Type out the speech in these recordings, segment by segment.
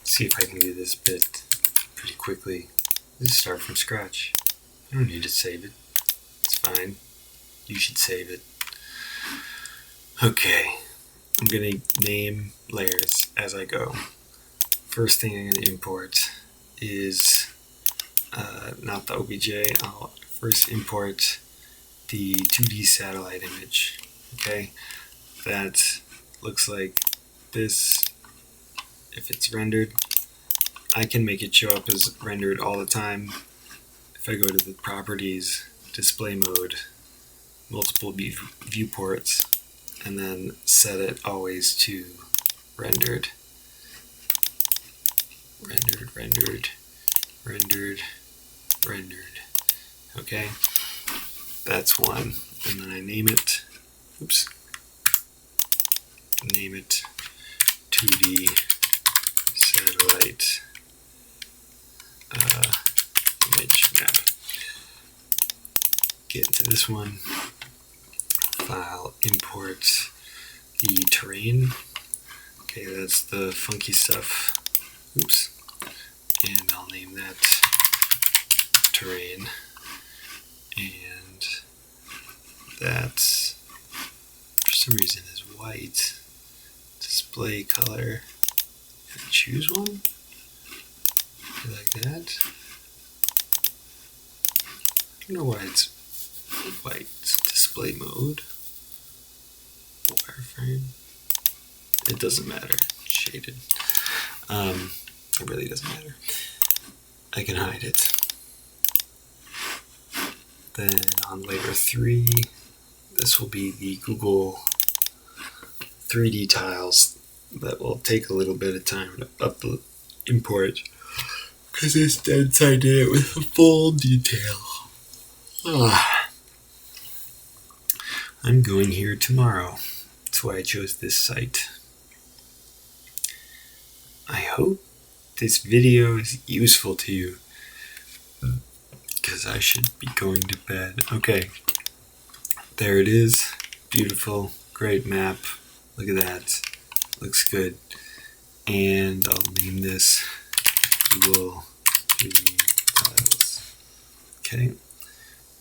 See if I can do this bit pretty quickly. Just start from scratch. I don't need to save it. It's fine. You should save it. Okay, I'm gonna name layers as I go. First thing I'm gonna import is not the OBJ. I'll first import the 2D satellite image. Okay, that looks like this. If it's rendered, I can make it show up as rendered all the time. If I go to the properties, display mode, multiple viewports, and then set it always to rendered. Rendered. Okay, that's one. And then I name it, name it 2D satellite image map. Get into this one, file, import the terrain. Okay, that's the funky stuff. And I'll name that terrain. And that, for some reason, is white. Display color. Can I choose one? Like that. I don't know why it's white. Display mode. Wireframe. It doesn't matter. Shaded. It really doesn't matter. I can hide it. Then on layer 3, this will be the Google 3D tiles that will take a little bit of time to import because instead I did it with a full detail. I'm going here tomorrow. That's why I chose this site. I hope this video is useful to you because I should be going to bed. Okay, there it is. Beautiful, great map. Look at that. Looks good. And I'll name this Google 3D tiles. Okay.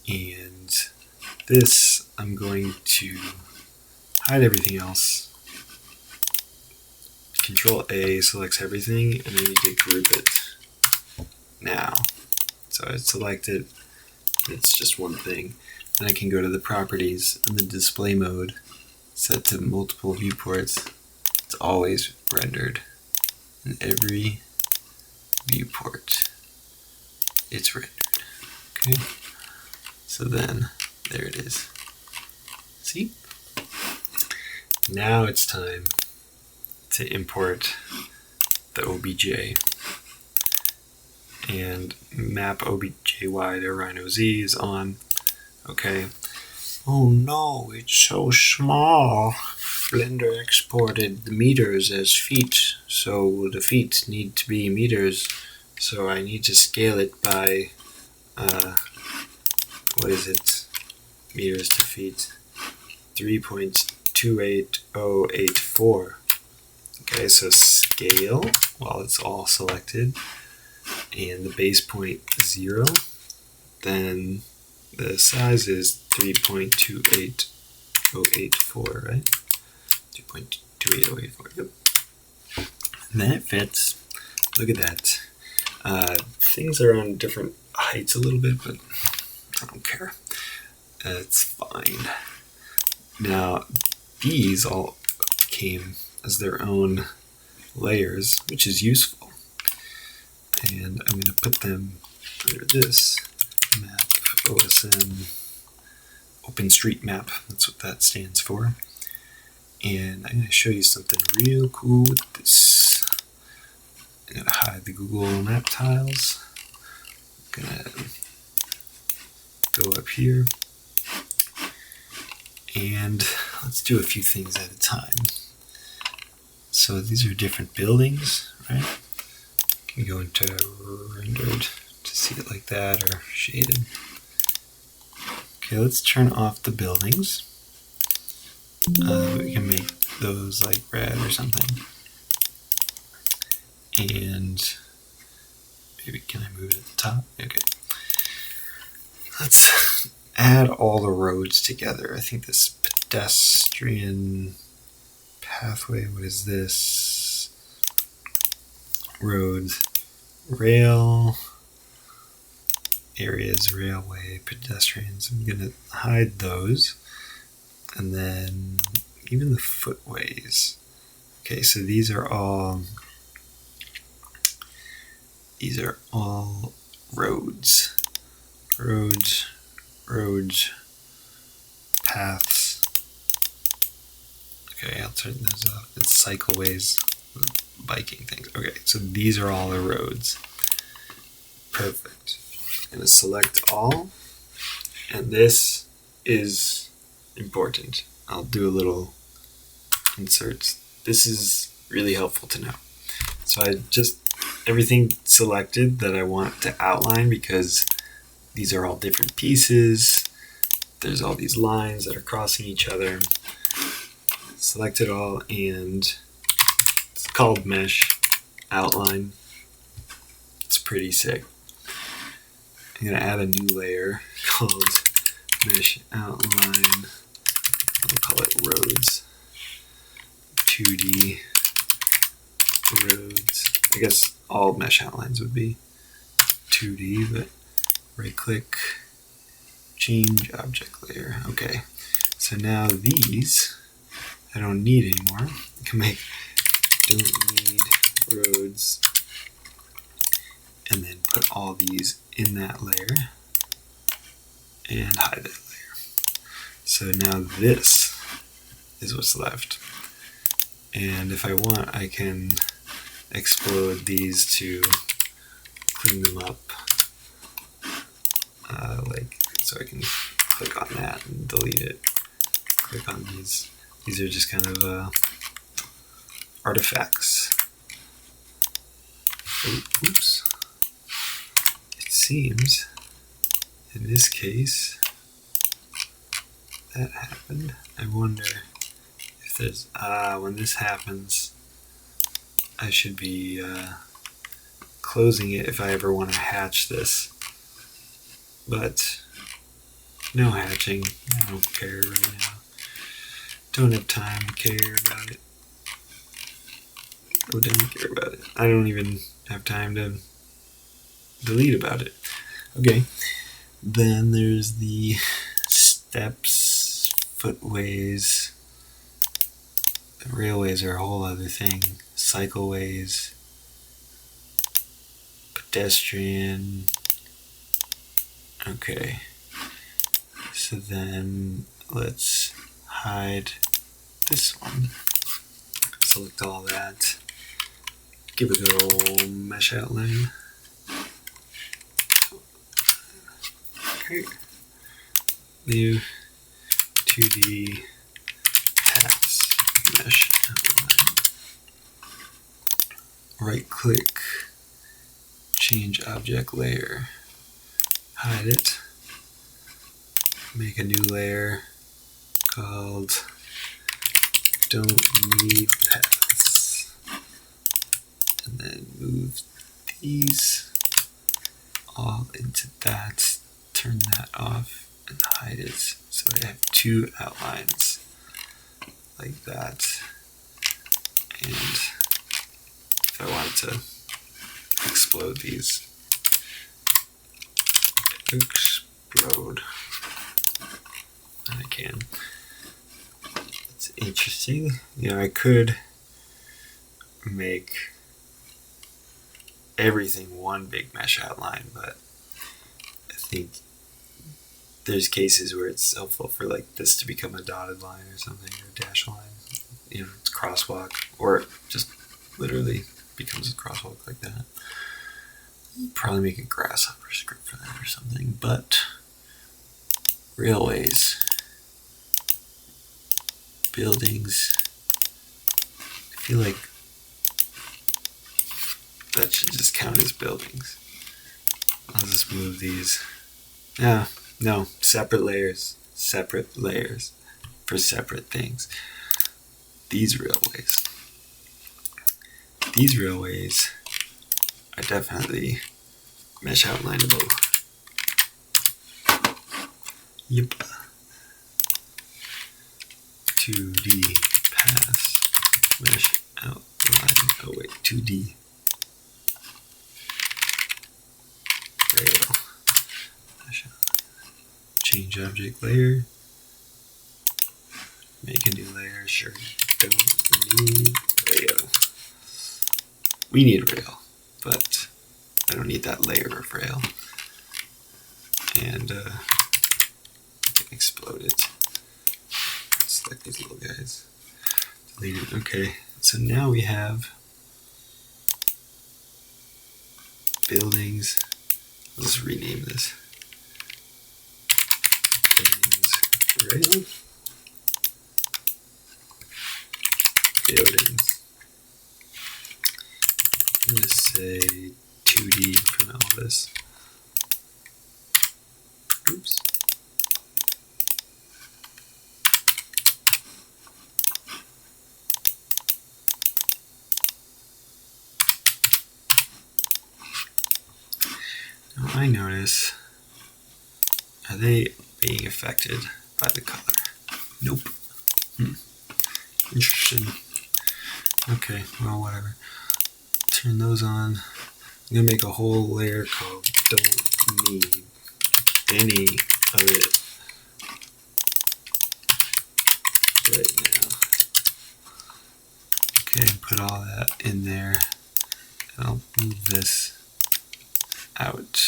And this, I'm going to hide everything else. Control A selects everything, and then you can group it now. So I select it, it's just one thing. Then I can go to the properties and the display mode, set to multiple viewports. It's always rendered in every viewport. It's rendered. Okay. So then there it is. See? Now it's time to import the OBJ and map OBJY to Rhino Z is on. Okay. Oh no, it's so small. Blender exported the meters as feet, so the feet need to be meters. So I need to scale it by, what is it? Meters to feet. 3.28084. Okay, so scale while it's all selected, and the base point 0. Then the size is 3.28084, right? 3.28084. Yep. And then it fits. Look at that. Things are on different heights a little bit, but I don't care. It's fine. Now, these all came as their own layers, which is useful. And I'm going to put them under this map, OSM, OpenStreetMap. That's what that stands for. And I'm going to show you something real cool with this. I'm going to hide the Google Map tiles. I'm going to go up here. And let's do a few things at a time. So these are different buildings, right? You can go into rendered to see it like that, or shaded. Okay, let's turn off the buildings. We can make those like red or something. And maybe, can I move it at the top? Okay. Let's add all the roads together. I think this pedestrian pathway, what is this? Roads, rail, areas, railway, pedestrians. I'm going to hide those. And then even the footways. Okay, so these are all roads. Roads, paths. Okay, I'll turn those off. It's cycleways, biking things. Okay, so these are all the roads. Perfect. I'm going to select all, and this is important. I'll do a little inserts. This is really helpful to know. So I just, everything selected that I want to outline, because these are all different pieces. There's all these lines that are crossing each other. Select it all, and it's called mesh outline. It's pretty sick. I'm going to add a new layer called mesh outline. I'll call it roads. 2D roads. I guess all mesh outlines would be 2D, but right click, change object layer. Okay, so now these I don't need anymore. I can make don't need roads, and then put all these in that layer and hide that layer. So now this is what's left. And if I want, I can explode these to clean them up. So I can click on that and delete it. Click on these. These are just kind of artifacts. Oops. It seems, in this case, that happened. I wonder if there's, when this happens, I should be closing it if I ever want to hatch this. But no hatching. I don't care right now. Don't have time to care about it. Oh, don't care about it. I don't even have time to delete about it. Okay. Then there's the steps, footways. The railways are a whole other thing. Cycleways, pedestrian. Okay. So then let's hide this one. Select all that. Give it a good old mesh outline. Okay. New 2D paths mesh outline. Right click, change object layer. Hide it. Make a new layer called don't need paths. And then move these all into that. Turn that off and hide it. So I have two outlines like that. And if I wanted to explode these, explode, and I can. It's interesting. You know, I could make everything one big mesh outline, but I think there's cases where it's helpful for like this to become a dotted line or something, or a dash line. You know, it's crosswalk, or it just literally becomes a crosswalk like that. Probably make a grasshopper script for that or something, but railways, buildings, I feel like that should just count as buildings. I'll just move these. No, separate layers. Separate layers for separate things. These railways. These railways are definitely mesh outlineable. Yep. 2D pass mesh outline. Oh wait, 2D rail. Change object layer. Make a new layer. Sure. Don't need rail. We need rail, but I don't need that layer of rail. And explode it. Select these little guys. Delete it. Okay, so now we have buildings. Let's rename this. Buildings rail. Buildings. I'm going to say 2D from all this. Oops. Now I notice, are they being affected by the color? Nope. Interesting. Okay, well, whatever. Turn those on. I'm gonna make a whole layer called don't need any of it right now. Okay, put all that in there. And I'll move this out.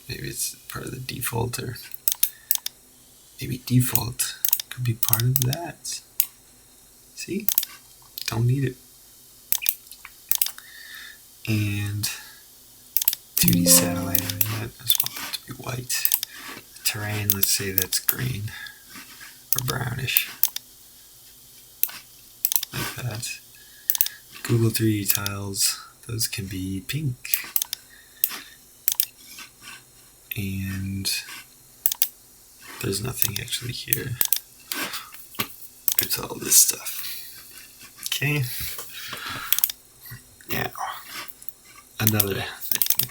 Maybe it's part of the default, or maybe default could be part of that. See? Don't need it. And 2D satellite area, I just want that to be white. Terrain, let's say that's green or brownish. Like that. Google 3D tiles, those can be pink. And there's nothing actually here. It's all this stuff. Okay. Now, another thing.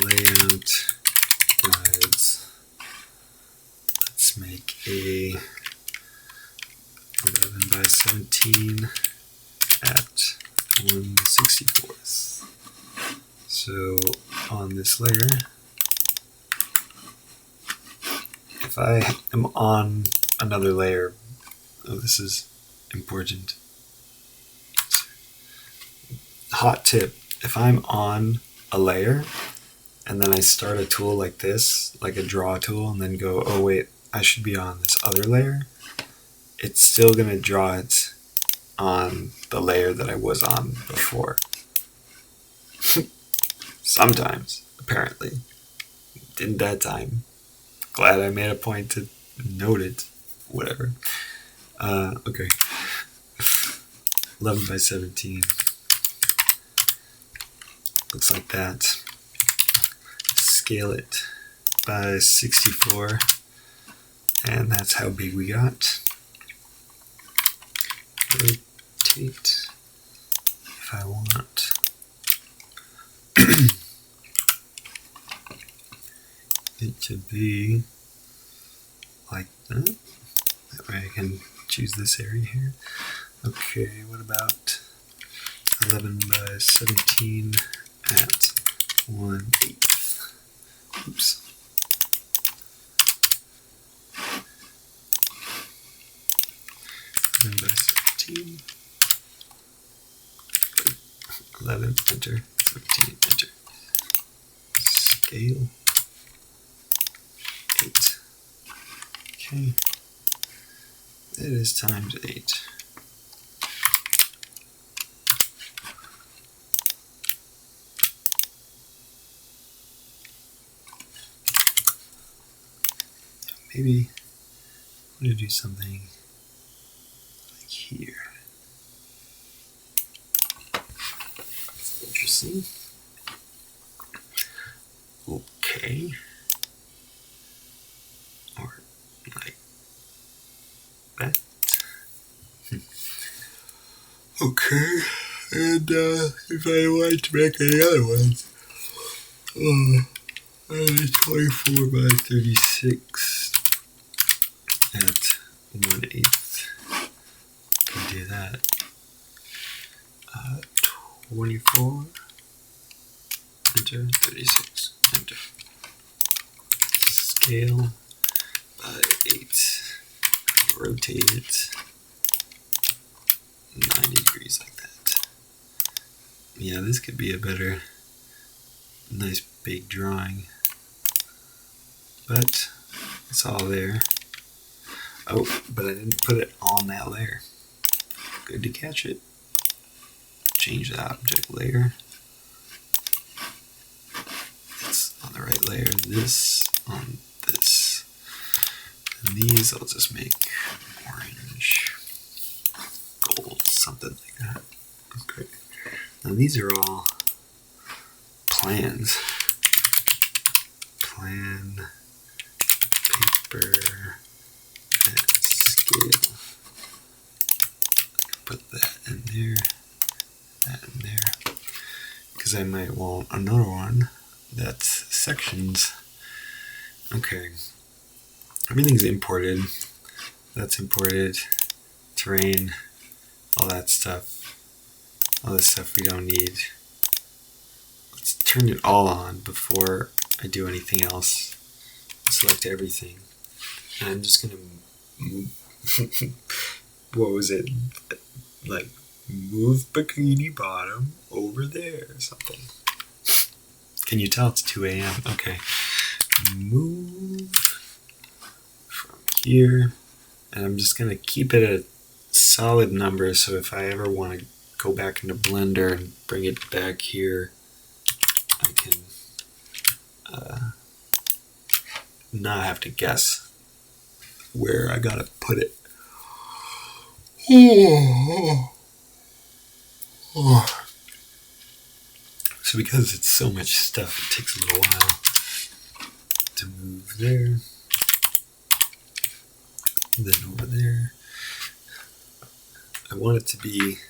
Layout guides. Let's make a 11 by 17 at 1/64. So on this layer, if I am on another layer, oh, this is important. Hot tip, if I'm on a layer and then I start a tool like this, like a draw tool, and then go, oh wait, I should be on this other layer, it's still going to draw it on the layer that I was on before. Sometimes, apparently. Didn't that time. Glad I made a point to note it. Whatever. Okay. 11 by 17. Looks like that. Scale it by 64. And that's how big we got. Rotate if I want. It should be like that. That way I can choose this area here. Okay, what about 11 by 17 at 1/8? Oops. 11 by 17. 11, enter. 17, enter. Scale. 8. Okay. It is times 8. Maybe I'm going to do something like here. Interesting. Okay. Or like that. Okay. And if I want to make any other ones, 24 by 36 at 1/8. Can do that. 24, enter, 36, enter. Scale by 8. Rotate it 90 degrees like that. Yeah, this could be a better, nice big drawing. But it's all there. Oh, but I didn't put it on that layer. Good to catch it. Change the object layer. It's on the right layer. This on this. And these I'll just make orange, gold, something like that. Okay. Now these are all plans. Plan, paper, and scale. Put that in there, that in there, because I might want another one that's sections. Okay, everything's imported. That's imported. Terrain, all that stuff. All this stuff we don't need. Let's turn it all on before I do anything else. Select everything. And I'm just gonna move. What was it? Like, move bikini bottom over there or something. Can you tell it's 2 a.m.? Okay. Move from here. And I'm just gonna keep it a solid number, so if I ever want to go back into Blender and bring it back here, I can not have to guess where I gotta put it. So because it's so much stuff, it takes a little while to move there, then over there. I want it to be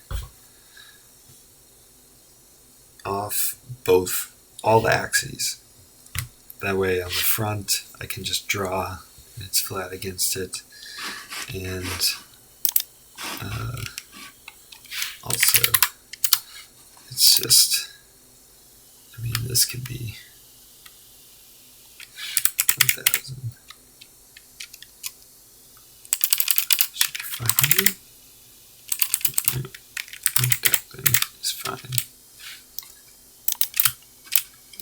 off all the axes. That way on the front I can just draw and it's flat against it, and also it's just, I mean, this could be 1,000. Should be 500. 1,000 is fine.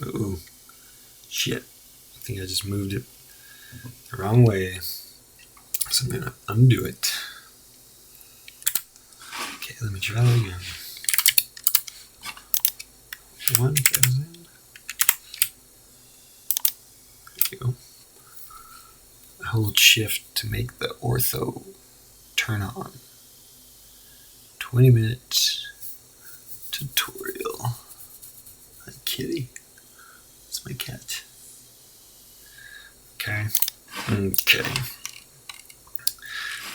Oh, shit. I think I just moved it the wrong way. So I'm going to undo it. Okay, let me try that again. 1,000. There you go. Hold shift to make the ortho turn on. 20-minute tutorial. Hi, kitty. It's my cat. Okay. Okay.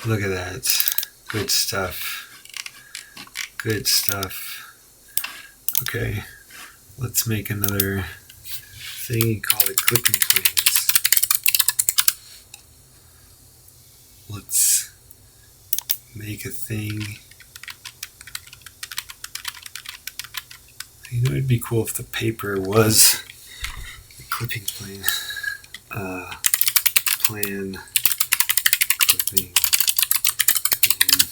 Look at that. Good stuff. Good stuff. Okay. Let's make another thing and call it clipping planes. Let's make a thing. You know, it'd be cool if the paper was a clipping plane. Plan clipping and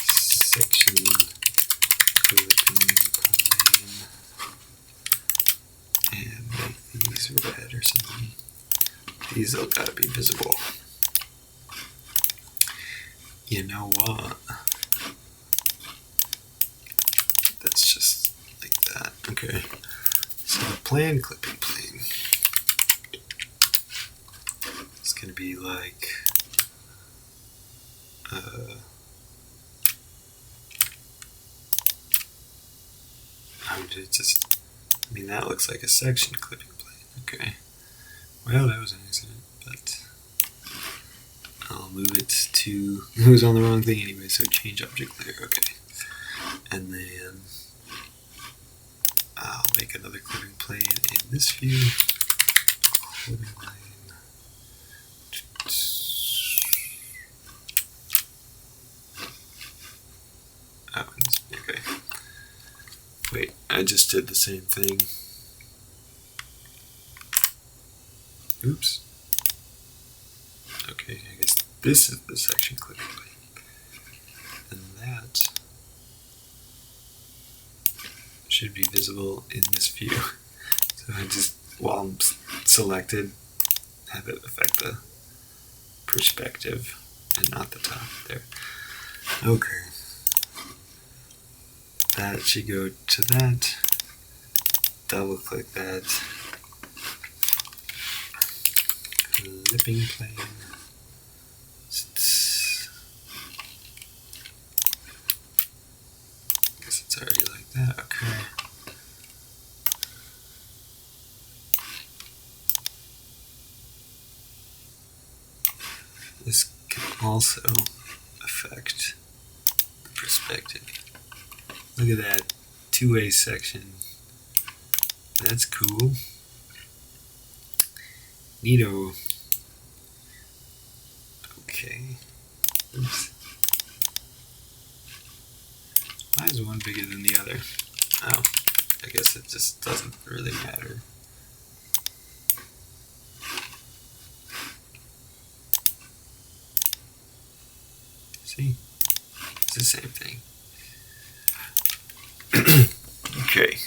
section clipping plane, and make these red or something. These all gotta be visible. You know what? That's just like that. Okay. So the plan clipping plane is going to be like did it just... I mean, that looks like a section clipping plane. Okay. Well, that was an accident, but I'll move it to... It was on the wrong thing anyway, so change object layer. Okay. And then I'll make another clipping plane in this view. Clipping plane. Oh, okay. Wait, I just did the same thing. Oops. Okay, I guess this is the section clipping plane. And that should be visible in this view. So I just, while I'm selected, have it affect the perspective and not the top there. Okay. That should go to that. Double click that. Clipping plane. Guess it's already like that. Okay. This can also affect the perspective. Look at that two-way section. That's cool. Neato. Okay. Oops. Why is one bigger than the other? Oh, I guess it just doesn't really matter. See? It's the same thing. Okay.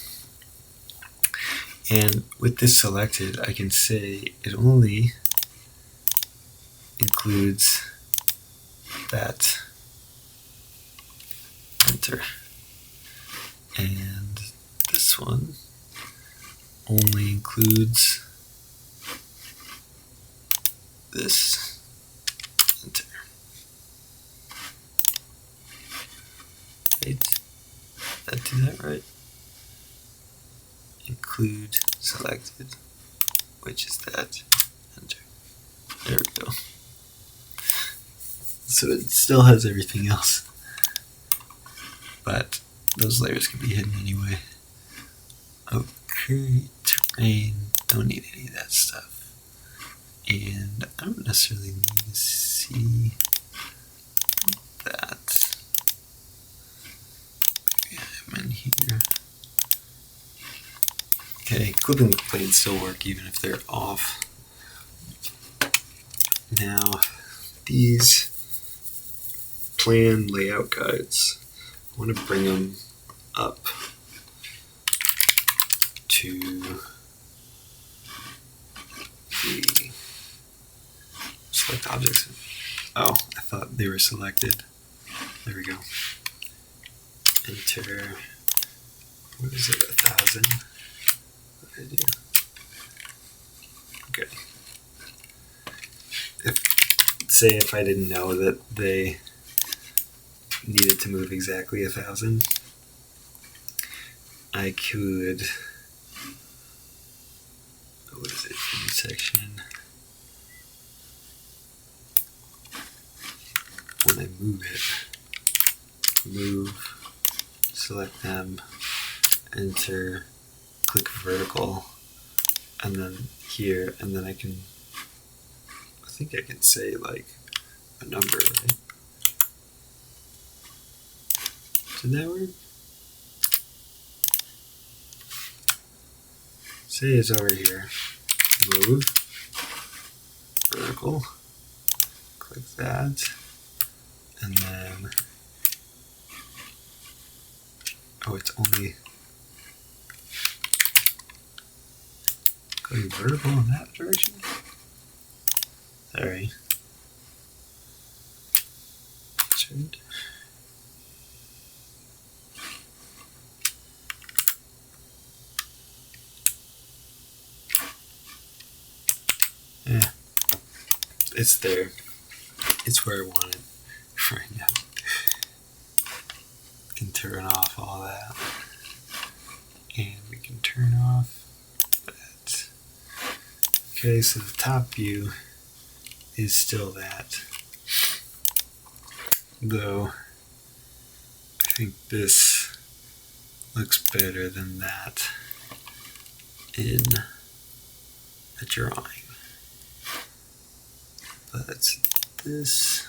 And with this selected, I can say it only includes that. Enter. And this one only includes this. Enter. Wait, did I do that right? Include selected, which is that. Enter. There we go. So it still has everything else, but those layers can be hidden anyway. Okay, terrain, don't need any of that stuff. And I don't necessarily need to see that. Yeah, I'm in here. Okay, clipping planes still work even if they're off. Now, these plan layout guides, I want to bring them up to the select objects. Oh, I thought they were selected. There we go. Enter, what is it, 1000? What did I do? Okay. Say if I didn't know that they needed to move exactly 1000, I could, what is it, intersection, when I move it, move, select them, enter, click vertical, and then here, and then I think I can say like a number, right? Did that work? Say it's over here. Move. Vertical. Click that. And then... Oh, it's only... Going vertical in that direction? Sorry. Right. Yeah, it's there. It's where I want it right now. Can turn off all that. And we can turn off that. Okay, so the top view is still that. Though, I think this looks better than that in a drawing. But this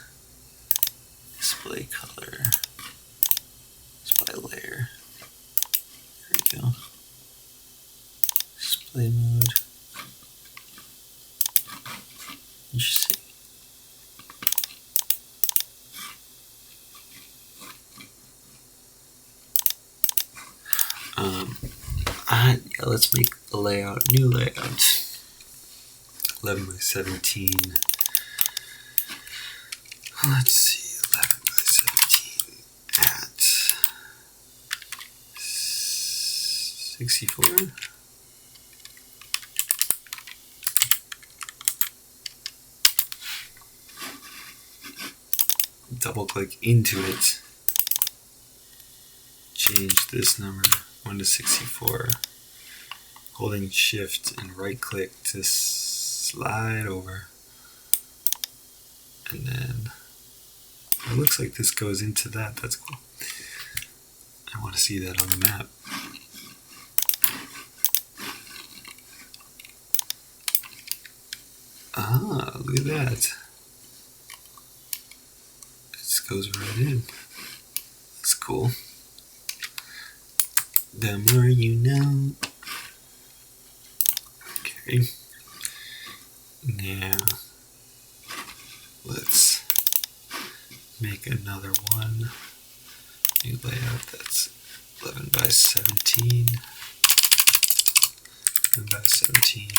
display color, display layer. There we go. Display mode. Interesting. Yeah, let's make the layout, new layout. 11 by 17. Let's see, 11 by 17 at 64. Double click into it. Change this number 1 to 64. Holding shift and right click to slide over. And then it looks like this goes into that. That's cool. I want to see that on the map. Ah, look at that. This goes right in. That's cool. The more you know. Okay. Now, let's make another one. New layout that's 11 by 17. 11 by 17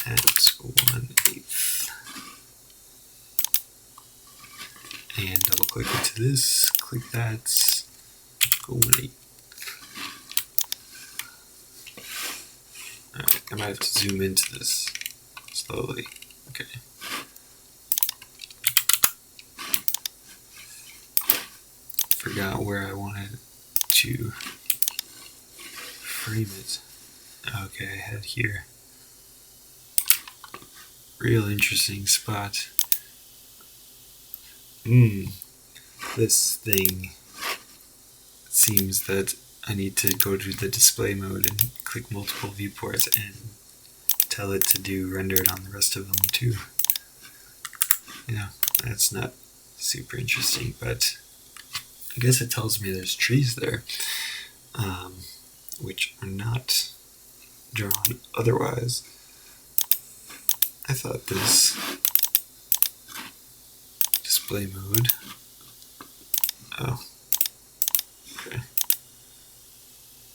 at 1/8. And double click into this, click that, go 1/8. Alright, I might have to zoom into this slowly. Okay. Forgot where I wanted to frame it. Okay, I had here. Real interesting spot. This thing seems that I need to go to the display mode and click multiple viewports and tell it to do rendered on the rest of them too. Yeah, that's not super interesting, but I guess it tells me there's trees there, which are not drawn otherwise. I thought this display mode. Oh, okay.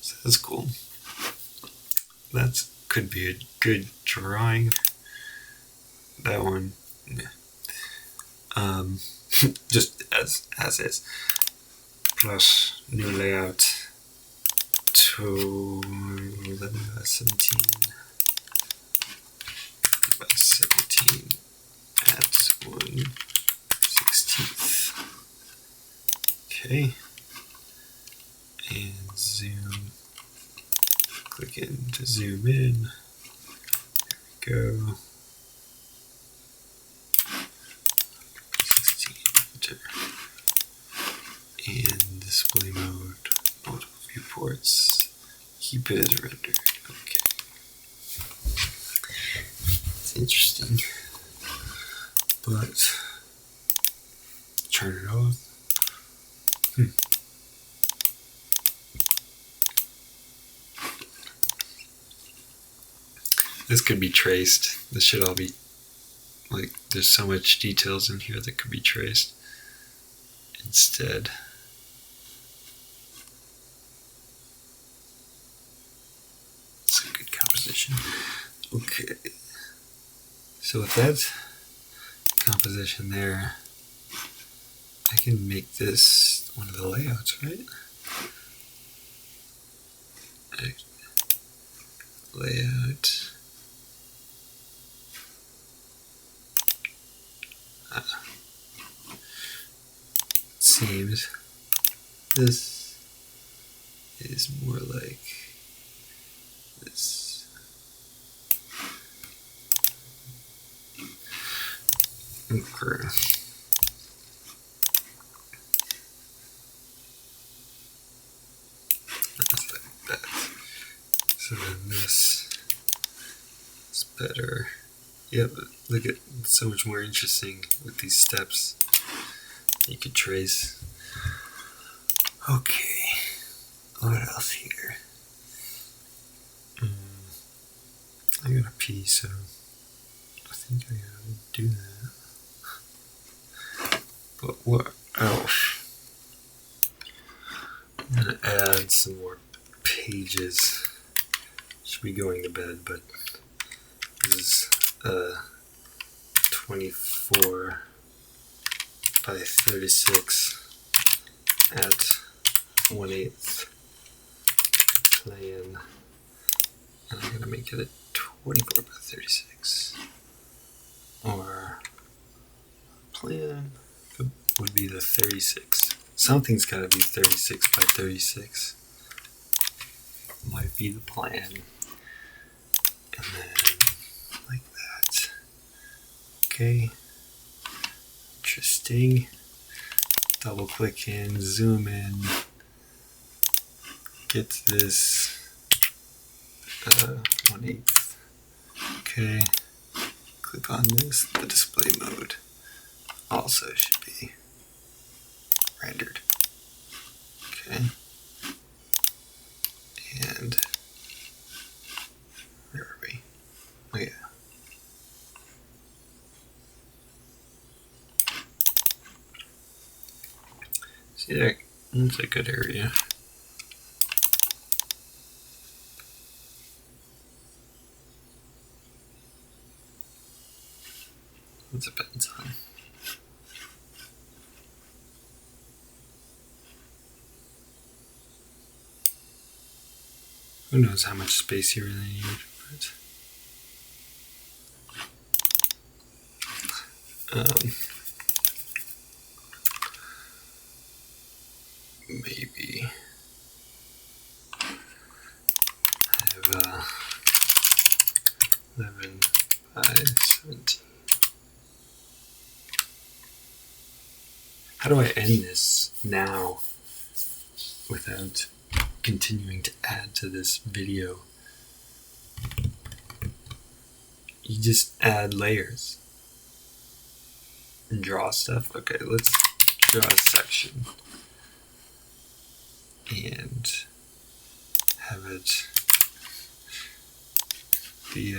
So that's cool. That could be a good drawing. That one, just as is. Plus new layout to 11 by 17 by 17 at 1/16. Okay, and zoom. Click in to zoom in. There we go. 16 enter. And display mode, multiple viewports. Keep it as rendered. Okay. It's interesting. But turn it off. This could be traced. This should all be, like, there's so much details in here that could be traced instead. It's a good composition. Okay. So with that composition there, I can make this one of the layouts, right? Layout. Seems this is more like this. Okay. That's like that. So then this is better. Yeah, but look at it's so much more interesting with these steps you could trace. Okay, what else here? I gotta pee, so I think I gotta do that. But what else? I'm gonna add some more pages. Should be going to bed, but this is 24 by 36 at 1/8 plan. And I'm gonna make it a 24 by 36. Or plan would be the 36. Something's gotta be 36 by 36. Might be the plan. And then like that. Okay. Interesting. Double click in, zoom in, get to this 1/8. Okay. Click on this. The display mode also should be rendered. Okay. And where are we? Oh yeah. See that? That's a good area. What's it depends on? Who knows how much space you really need, but maybe have 11 by 17. How do I end this now without continuing to add to this video? You just add layers and draw stuff. Okay, let's draw a section and have it be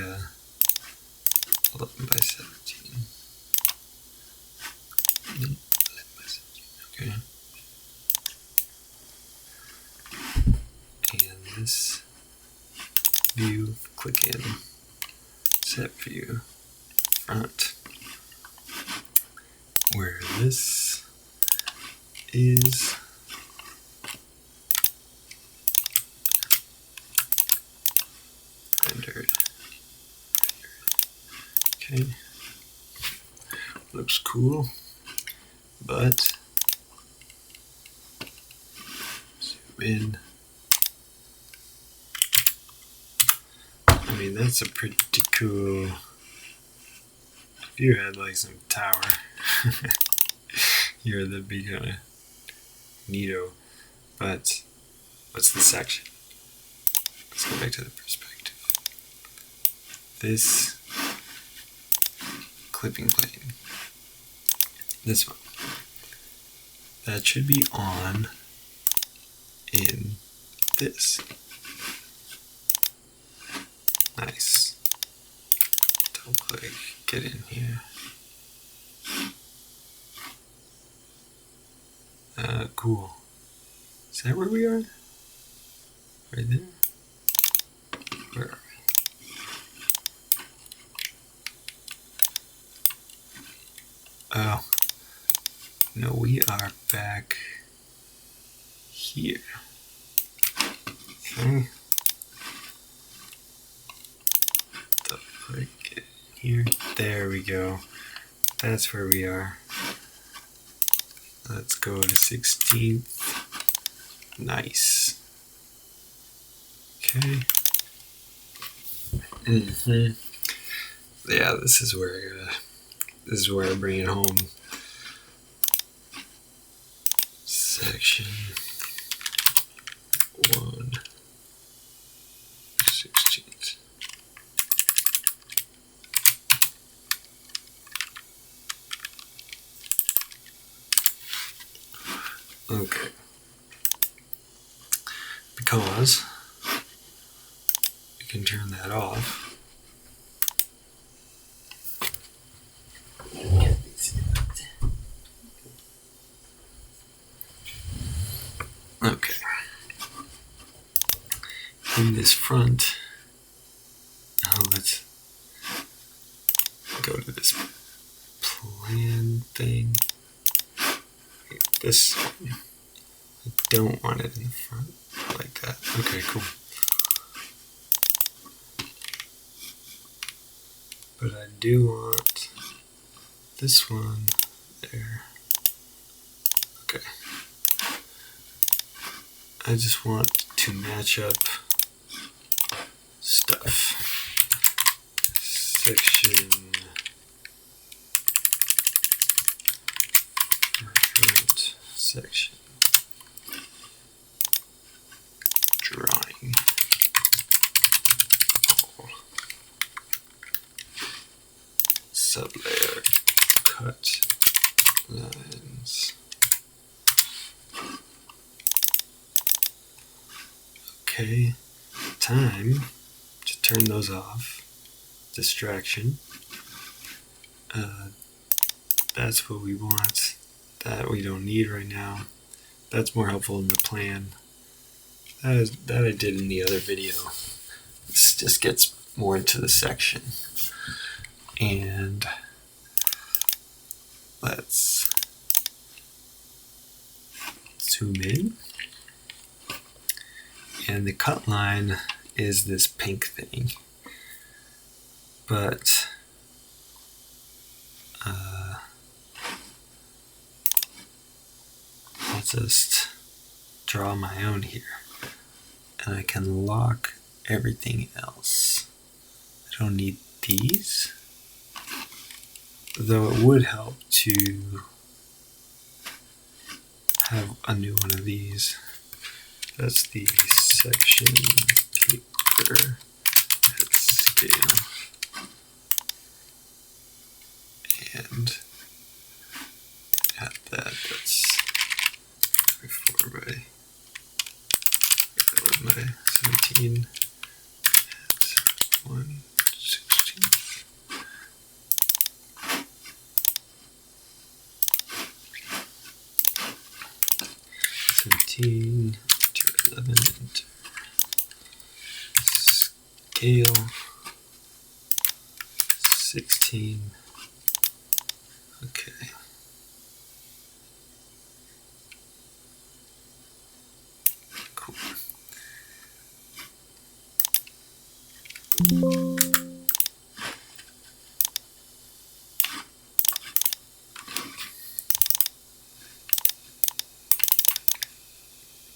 11 by 17. 11 by 17, okay. And this view, click in, set view, front, where this is rendered. Okay, looks cool, but zoom in. I mean, that's a pretty cool view. Had like some tower here, that'd be kind of neato. But what's the section? Let's go back to the perspective. This clipping plane, this one, that should be on in this. Nice. Double click, get in here. Cool. Is that where we are? Right there? Where are we? Oh. No, we are back here. Okay. Double click, get in here. There we go. That's where we are. Let's go to 16th. Nice. Okay. Yeah, this is where I bring it home. Section 1/16. Okay. Because we can turn that off. Okay. In this front, now let's go to this plan thing. This one. I don't want it in the front like that. Okay, cool. But I do want this one there. Okay. I just want to match up stuff. Section reference section drawing all sublayer cut lines. Okay, time to turn those off. Distraction. That's what we want. That we don't need right now. That's more helpful in the plan. That I did in the other video. This just gets more into the section. And let's zoom in. And the cut line is this pink thing. But I'll just draw my own here. And I can lock everything else. I don't need these. Though it would help to have a new one of these. That's the section paper at scale. And at that, that's 24 by 17 at 1/16. To 11 enter. Scale 16. Okay. Cool.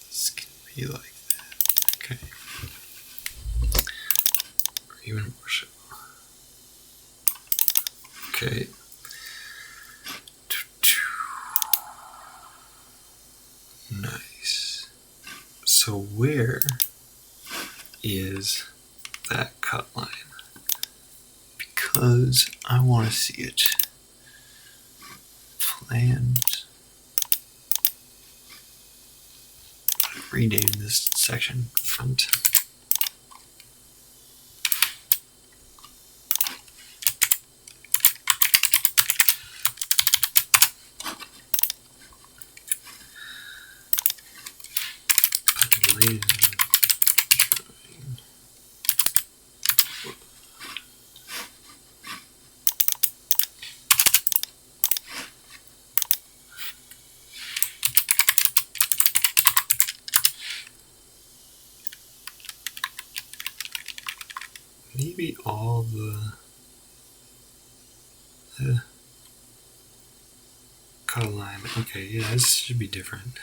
This can be like that. Okay. Or even more so. Okay. Nice. So where is that cut line? Because I want to see it. Plans. Rename this section front. Plan. Maybe all the cut line. Okay, yeah, this should be different.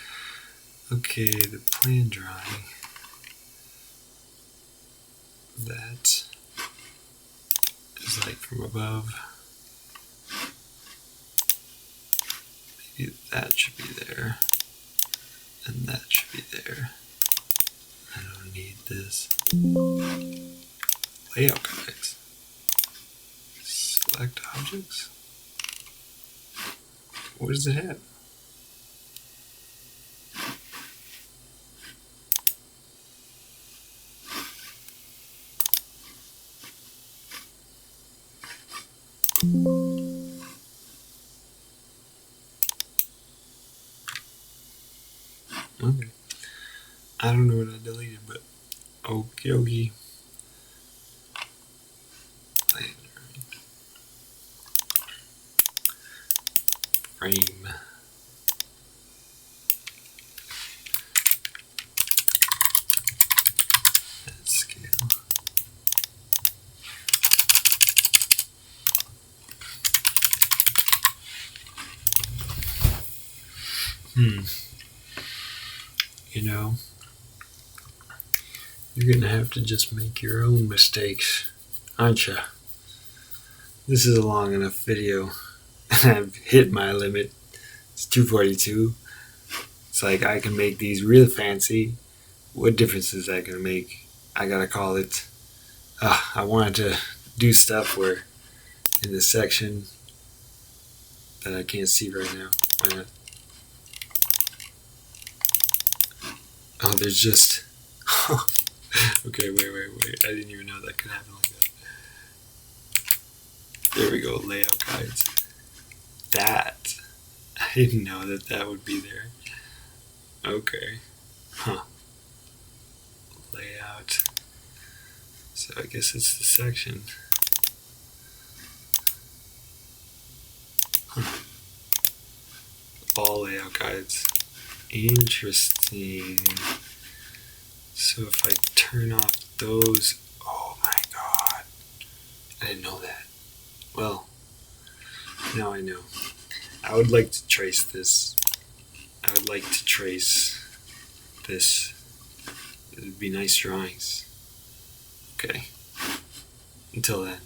Okay, the plan drawing. that is like from above. Maybe that should be there, and that should be there. I don't need this. Layout guides. Select objects. What does it have? Okay. I don't know what I deleted, but okie dokie. Frame. That scale. You know, you're gonna have to just make your own mistakes, aren't you? This is a long enough video, and I've hit my limit. It's 2:42. It's like I can make these real fancy. What difference is that gonna make? I gotta call it. I wanted to do stuff where in the section that I can't see right now. Why not? Oh, there's just. Okay, wait. I didn't even know that could happen like that. There we go, layout guides. That. I didn't know that that would be there. Okay. Huh. Layout. So I guess it's the section. Huh. All layout guides. Interesting. So if I turn off those, oh my god, I didn't know that. Well, now I know. I would like to trace this. I would like to trace this. It would be nice drawings. Okay. Until then.